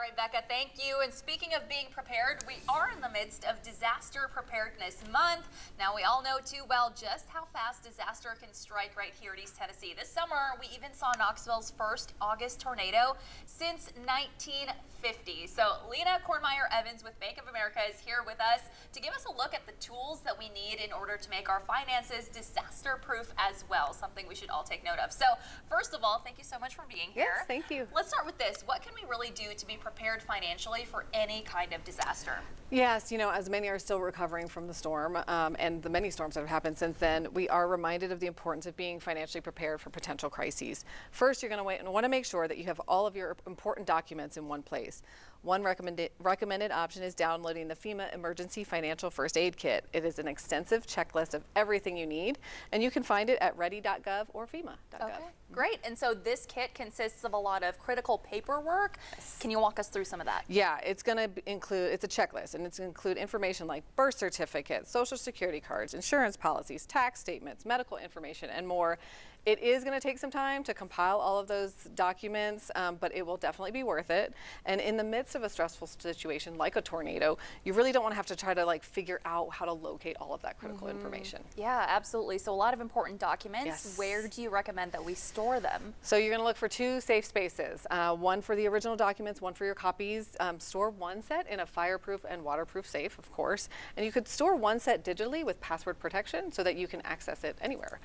All right, Becca, thank you. And speaking of being prepared, we are in the midst of Disaster Preparedness Month. Now, we all know too well just how fast disaster can strike right here in East Tennessee. This summer, we even saw Knoxville's first August tornado since 1950. So, Lena Kornmeyer-Evans with Bank of America is here with us to give us a look at the tools that we need in order to make our finances disaster-proof as well, something we should all take note of. So, first of all, thank you so much for being here. Yes, thank you. Let's start with this. What can we really do to be prepared financially for any kind of disaster? Yes, you know, as many are still recovering from the storm and the many storms that have happened since then, we are reminded of the importance of being financially prepared for potential crises. First, you're going to want to make sure that you have all of your important documents in one place. One recommended option is downloading the FEMA Emergency Financial First Aid Kit. It is an extensive checklist of everything you need, and you can find it at ready.gov or FEMA.gov. Okay, great. And so this kit consists of a lot of critical paperwork. Yes. Can you walk us through some of that? Yeah, it's going to include, it's a checklist, and it's going to include information like birth certificates, social security cards, insurance policies, tax statements, medical information, and more. It is going to take some time to compile all of those documents, but it will definitely be worth it. And in the midst of a stressful situation like a tornado, you really don't want to have to try to figure out how to locate all of that critical information. Yeah, absolutely. So a lot of important documents. Yes. Where do you recommend that we store them? So you're going to look for two safe spaces, one for the original documents, one for your copies. Store one set in a fireproof and waterproof safe, of course. And you could store one set digitally with password protection so that you can access it anywhere.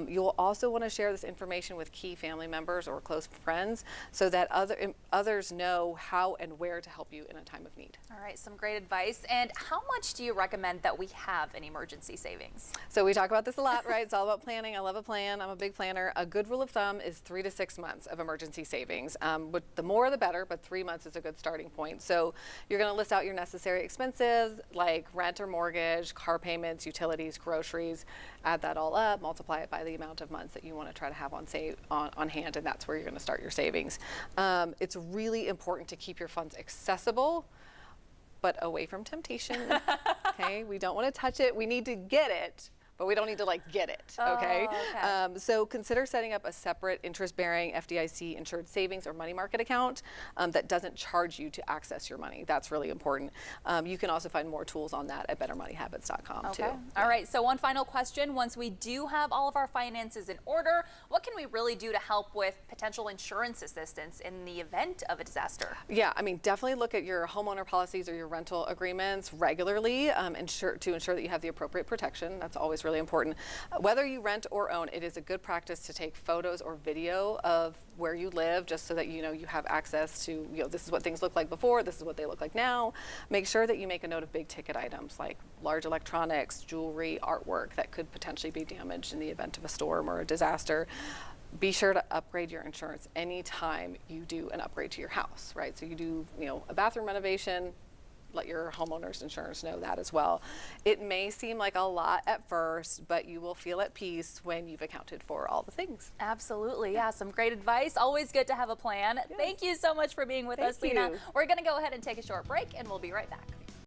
You'll also want to share this information with key family members or close friends so that others know how and where to help you in a time of need. All right, some great advice. And how much do you recommend that we have in emergency savings? So we talk about this a lot, right? It's all about planning. I love a plan. I'm a big planner. A good rule of thumb is 3 to 6 months of emergency savings. The more the better, but 3 months is a good starting point. So you're going to list out your necessary expenses like rent or mortgage, car payments, utilities, groceries. Add that all up, multiply it by the amount of months that you want to try to have on hand, and that's where you're going to start your savings. It's really important to keep your funds accessible, but away from temptation. Okay, we don't want to touch it. We need to get it, but we don't need to get it, okay? Oh, okay. So consider setting up a separate interest-bearing FDIC insured savings or money market account that doesn't charge you to access your money. That's really important. You can also find more tools on that at bettermoneyhabits.com too. All right, so one final question. Once we do have all of our finances in order, what can we really do to help with potential insurance assistance in the event of a disaster? Yeah, I mean, definitely look at your homeowner policies or your rental agreements regularly to ensure that you have the appropriate protection. That's always really important. Whether you rent or own, it is a good practice to take photos or video of where you live, just so that you have access to, this is what things look like before, this is what they look like now. Make sure that you make a note of big ticket items like large electronics, jewelry, artwork that could potentially be damaged in the event of a storm or a disaster. Be sure to upgrade your insurance anytime you do an upgrade to your house, right? So you do, a bathroom renovation, let your homeowner's insurance know that as well. It may seem like a lot at first, but you will feel at peace when you've accounted for all the things. Absolutely, yeah, some great advice. Always good to have a plan. Yes. Thank you so much for being with us, Lena. We're gonna go ahead and take a short break and we'll be right back.